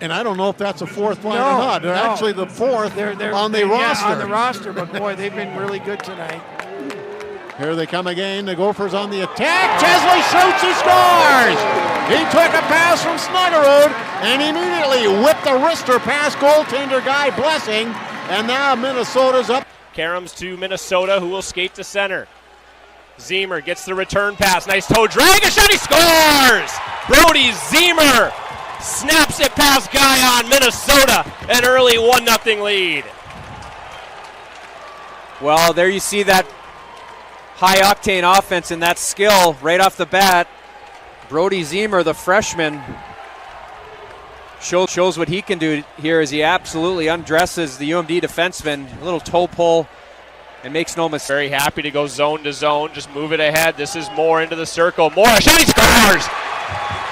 And I don't know if that's a fourth line or not. They're actually the fourth on the roster. Yeah, on the roster, but boy, they've been really good tonight. Here they come again. The Gophers on the attack. Chesley shoots, he scores! He took a pass from Snuggerud and immediately whipped the wrister past goaltender Guy Blessing. And now Minnesota's up. Karams to Minnesota, who will skate to center. Zemer gets the return pass. Nice toe drag, a shot, he scores! Brody Zemer snaps it past Guy on Minnesota. An early 1-0 lead. Well, there you see that high-octane offense and that skill right off the bat. Brody Zemer, the freshman, shows what he can do here as he absolutely undresses the UMD defenseman. A little toe pull and makes no mistake. Very happy to go zone to zone, just move it ahead. This is Moore into the circle. Moore, a shot, he scores!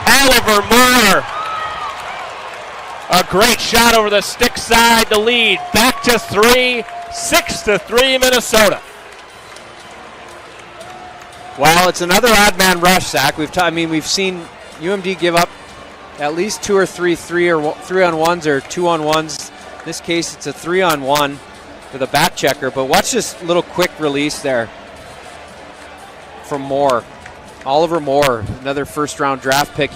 Oliver Moore. A great shot over the stick side to lead. Back to 3, 6-3 Minnesota. Well, it's another odd man rush, Zach. We've seen UMD give up at least 2 or 3 3-on-1s or 2-on-1s. In this case, it's a 3-on-1 with a back checker. But watch this little quick release there from Moore. Oliver Moore, another first-round draft pick.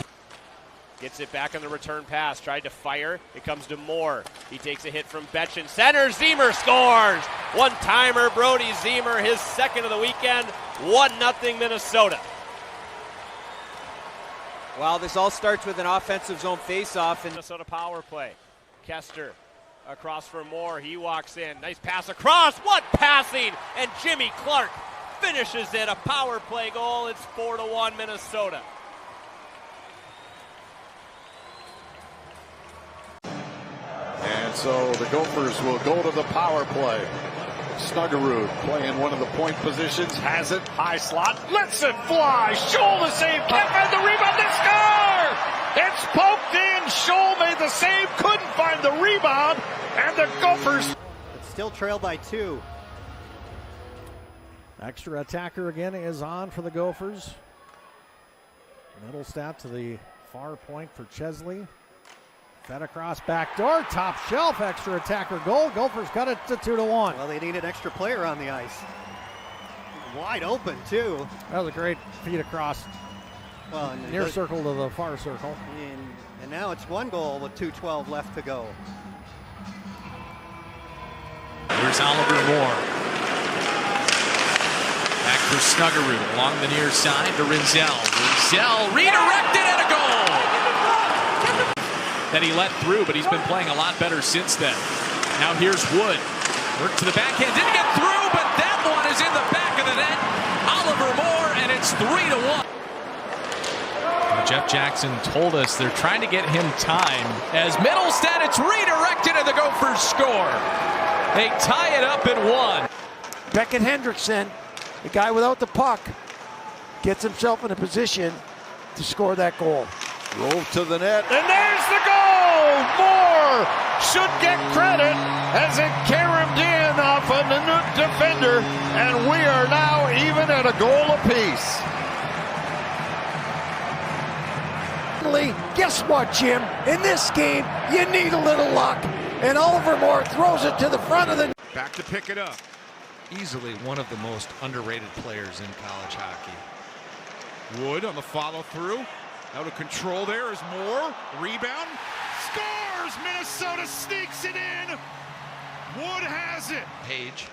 Gets it back on the return pass. Tried to fire. It comes to Moore. He takes a hit from Betchen. Center. Zemer scores. One-timer. Brody Zemer, his second of the weekend. 1-0 Minnesota. Well, this all starts with an offensive zone face-off. Minnesota power play. Kester across for Moore. He walks in. Nice pass across. What passing! And Jimmy Clark finishes it. A power play goal. It's 4-1 Minnesota. And so the Gophers will go to the power play. Snuggerud playing one of the point positions, has it, high slot, lets it fly. Scholl the save, can't find the rebound, they score! It's poked in, Scholl made the save, couldn't find the rebound, and the Gophers. It's still trailed by 2. Extra attacker again is on for the Gophers. Middle stat to the far point for Chesley. Fed across back door, top shelf, extra attacker goal. Gophers cut it to 2-1. Well, they need an extra player on the ice. Wide open, too. That was a great feed across. Well, and near circle to the far circle. And now it's 1 goal with 2:12 left to go. Here's Oliver Moore. Back for Snuggerud along the near side to Rinzel. Rinzel redirected and a goal! That he let through, but he's been playing a lot better since then. Now here's Wood. Work to the backhand, didn't get through, but that one is in the back of the net. Oliver Moore, and it's 3-1. Jeff Jackson told us they're trying to get him time. As Middlestead, it's redirected, and the Gophers score. They tie it up at 1. Beckett Hendrickson, the guy without the puck, gets himself in a position to score that goal. Roll to the net, and there's the goal! Moore should get credit as it caromed in off a Nanook defender, and we are now even at a goal apiece. Guess what, Jim? In this game, you need a little luck. And Oliver Moore throws it to the front of the... Back to pick it up. Easily one of the most underrated players in college hockey. Wood on the follow-through. Out of control there is Moore. Rebound. Scores! Minnesota sneaks it in. Wood has it. Page.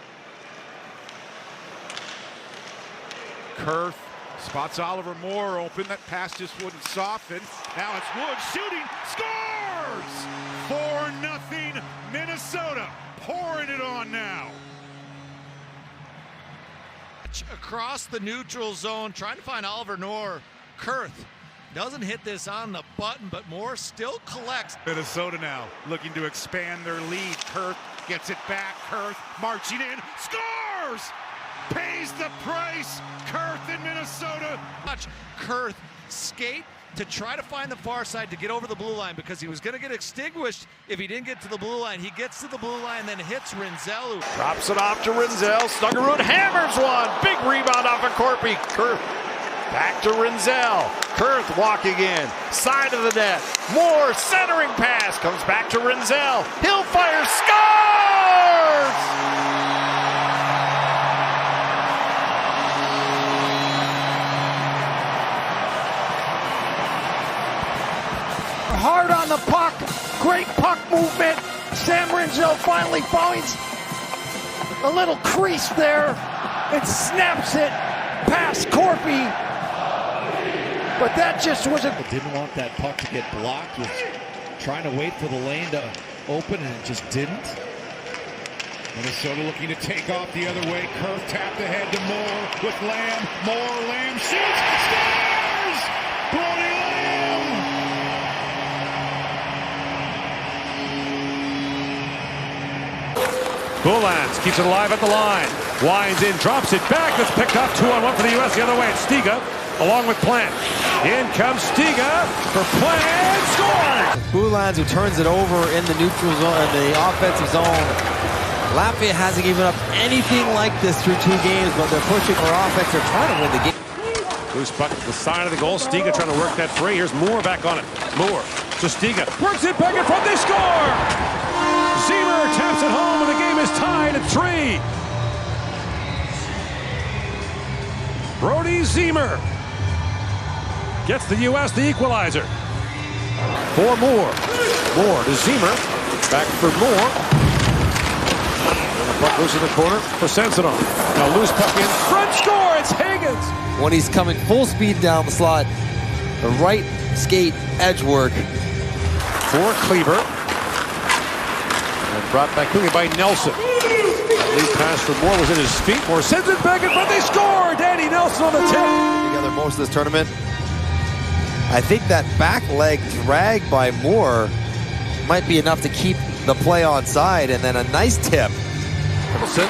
Kurth spots Oliver Moore open. That pass just wouldn't soften. Now it's Wood shooting. Scores! 4-0 Minnesota. Pouring it on now. Across the neutral zone, trying to find Oliver Moore. Kurth doesn't hit this on the button, but Moore still collects. Minnesota now looking to expand their lead. Kurth gets it back. Kurth marching in. Scores! Pays the price. Kurth in Minnesota. Watch Kurth skate to try to find the far side to get over the blue line because he was going to get extinguished if he didn't get to the blue line. He gets to the blue line, then hits Rinzel. Drops it off to Rinzel. Snuggerud hammers one. Big rebound off of Corpy. Kurth back to Rinzel. Kurth walking in. Side of the net. Moore centering pass. Comes back to Rinzel. He'll fire. Scores! Hard on the puck. Great puck movement. Sam Rinzel finally finds a little crease there and snaps it past Corpy. But that just wasn't. Didn't want that puck to get blocked. Was trying to wait for the lane to open, and it just didn't. Minnesota looking to take off the other way. Kurth tapped ahead to Moore with Lamb. Lamb shoots, scores! Brody Lamb! Boulans keeps it alive at the line. Winds in, drops it back. It's picked up 2-on-1 for the U.S. The other way. It's Stiga along with Plant. In comes Stiga for Plant. Scores! Boulans, who turns it over in the neutral zone, in the offensive zone. Latvia hasn't given up anything like this through 2 games, but they're pushing for offense. They're trying to win the game. Loose puck at the side of the goal. Stiga trying to work that free. Here's Moore back on it. Moore to Stiga. Works it back in front. They score! Ziemer taps it home, and the game is tied at 3. Brody Ziemer gets the U.S. the equalizer. For Moore. Moore to Ziemer. Back for Moore. And the puck goes in the corner for Sensanon. Now loose puck in front. Score! It's Higgins. When he's coming full speed down the slot, the right skate edge work. For Kleber. And brought back quickly by Nelson. Lead pass for Moore was in his feet. Moore sends it back in front. They score! Danny Nelson on the tip. Together most of this tournament. I think that back leg drag by Moore might be enough to keep the play on side, and then a nice tip. Nelson.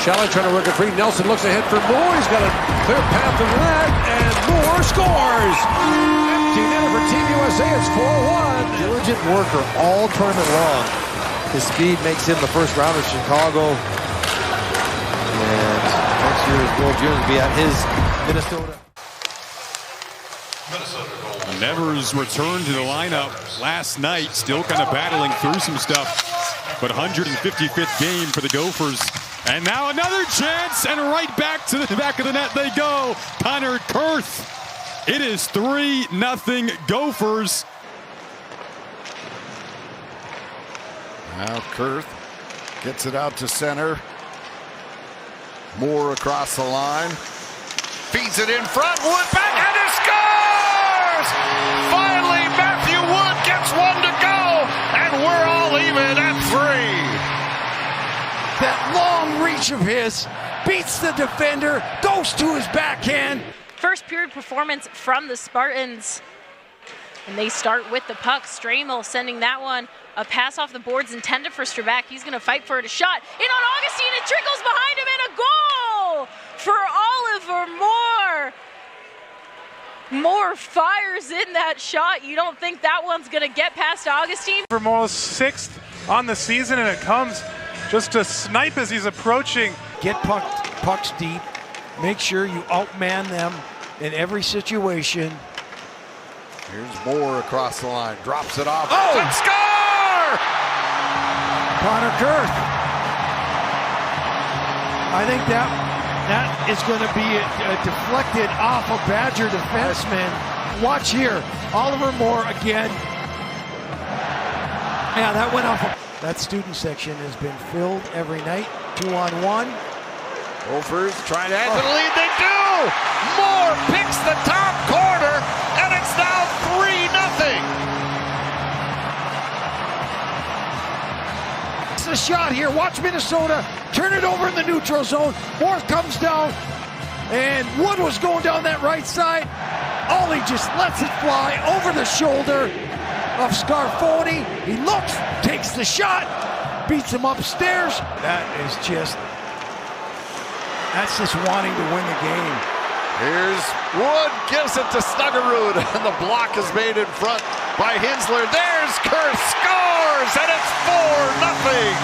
Shalley trying to work it free. Nelson looks ahead for Moore. He's got a clear path to the net, and Moore scores! Empty net for Team USA. It's 4-1. Diligent worker all tournament long. His speed makes him the first rounder of Chicago. And next year's World Juniors will be at his Minnesota. Nevers returned to the lineup last night, still kind of battling through some stuff. But 155th game for the Gophers. And now another chance, and right back to the back of the net they go. Connor Kurth. It is 3-0 Gophers. Now Kurth gets it out to center. Moore across the line. Feeds it in front. Wood back and he scores! Finally, Matthew Wood gets one to go, and we're all even at 3. That long reach of his beats the defender, goes to his backhand. First period performance from the Spartans. And they start with the puck. Stramel sending that one. A pass off the boards intended for Strabak. He's going to fight for it. A shot in on Augustine. It trickles behind him, and a goal for Oliver Moore. Moore fires in that shot. You don't think that one's going to get past Augustine? For Moore's 6th on the season, and it comes just to snipe as he's approaching. Get pucks deep. Make sure you outman them in every situation. Here's Moore across the line. Drops it off. Oh! And score! Connor Kurth. I think that is going to be a deflected off a Badger defenseman. Watch here. Oliver Moore again. Yeah, that went off. That student section has been filled every night. 2-on-1. Gophers trying to add to the lead. They do! Moore picks the top corner, and it's now 3-0. It's a shot here. Watch Minnesota turn it over in the neutral zone. Moore comes down, and Wood was going down that right side. Ollie just lets it fly over the shoulder of Scarfoni. He looks, takes the shot, beats him upstairs. That's just wanting to win the game. Here's Wood, gives it to Snuggerud, and the block is made in front by Hinsler. There's Kurth, scores, and it's 4-0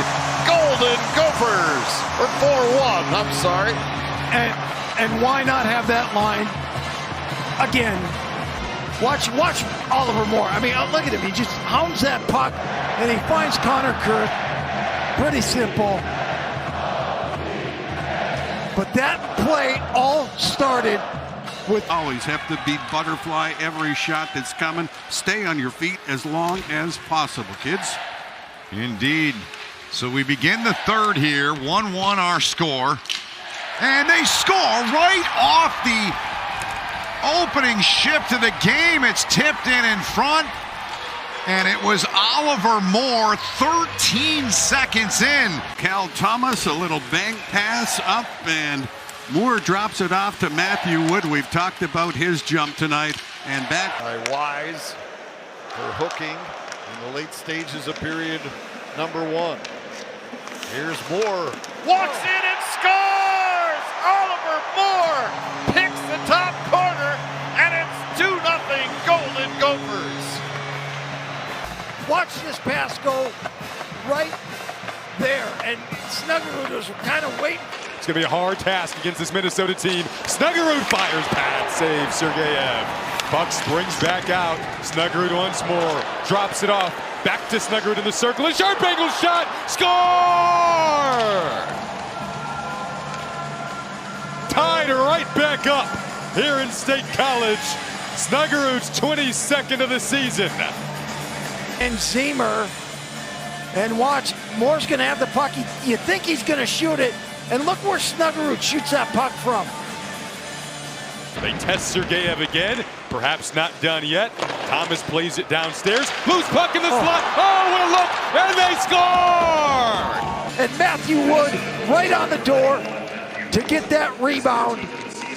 Golden Gophers, or 4-1, I'm sorry. And why not have that line again Watch Oliver Moore. I mean, look at him. He just hounds that puck, and he finds Connor Kurth. Pretty simple. But that play all started with... Always have to be butterfly every shot that's coming. Stay on your feet as long as possible, kids. Indeed. So we begin the third here. 1-1 our score. And they score right off the opening shift of the game. It's tipped in front. And it was Oliver Moore 13 seconds in. Cal Thomas, a little bank pass up, and Moore drops it off to Matthew Wood. We've talked about his jump tonight. And back by Wise for hooking in the late stages of period number 1. Here's Moore. Walks in and scores! Oliver Moore picks the top corner, and it's 2-0 Golden Gophers. Watch this pass go right there, and Snuggerud was kind of waiting. It's going to be a hard task against this Minnesota team. Snuggerud fires, pad save, Sergeyev. Puck springs back out. Snuggerud once more, drops it off. Back to Snuggerud in the circle. A sharp angle shot. Score! Tied right back up here in State College. Snuggerud's 22nd of the season. And Ziemer, and watch, Moore's going to have the puck. You think he's going to shoot it, and look where Snuggerud shoots that puck from. They test Sergeyev again, perhaps not done yet. Thomas plays it downstairs, loose puck in the slot. Oh, what a look, and they score! And Matthew Wood right on the door to get that rebound.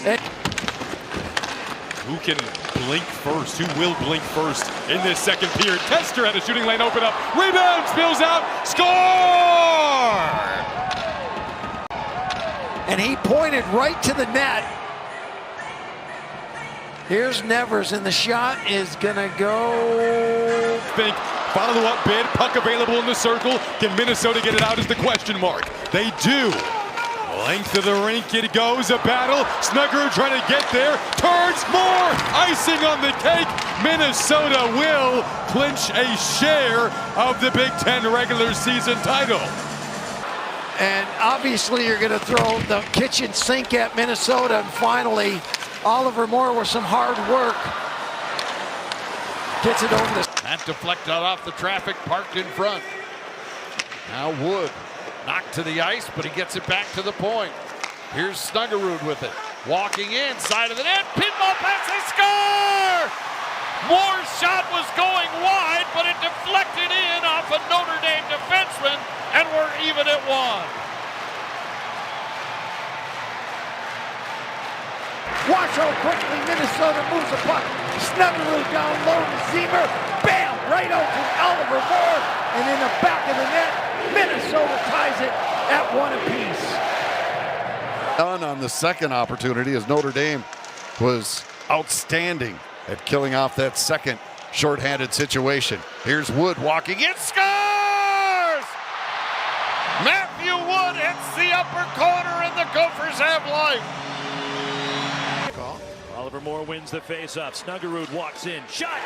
And who can blink first? Who will blink first in this second period? Tester had a shooting lane open up. Rebound, spills out, score! And he pointed right to the net. Here's Nevers, and the shot is gonna go. Think, follow-up bid, puck available in the circle. Can Minnesota get it out is the question mark. They do. Length of the rink, it goes, a battle. Snuggerud trying to get there, turns, more, icing on the cake. Minnesota will clinch a share of the Big Ten regular season title. And obviously you're going to throw the kitchen sink at Minnesota, and finally Oliver Moore with some hard work gets it over the... That deflected off the traffic parked in front. Now Wood. Knocked to the ice, but he gets it back to the point. Here's Snuggerud with it. Walking in, side of the net, pinball pass, they score! Moore's shot was going wide, but it deflected in off a Notre Dame defenseman, and we're even at 1. Watch how quickly Minnesota moves the puck. Snuggerud down low to Ziemer. Bam! Right out to Oliver Moore, and in the back of the net, Minnesota ties it at 1 apiece. On the second opportunity, as Notre Dame was outstanding at killing off that second shorthanded situation. Here's Wood walking in, scores! Matthew Wood hits the upper corner, and the Gophers have life. Oliver Moore wins the face-off. Snuggerud walks in, shot,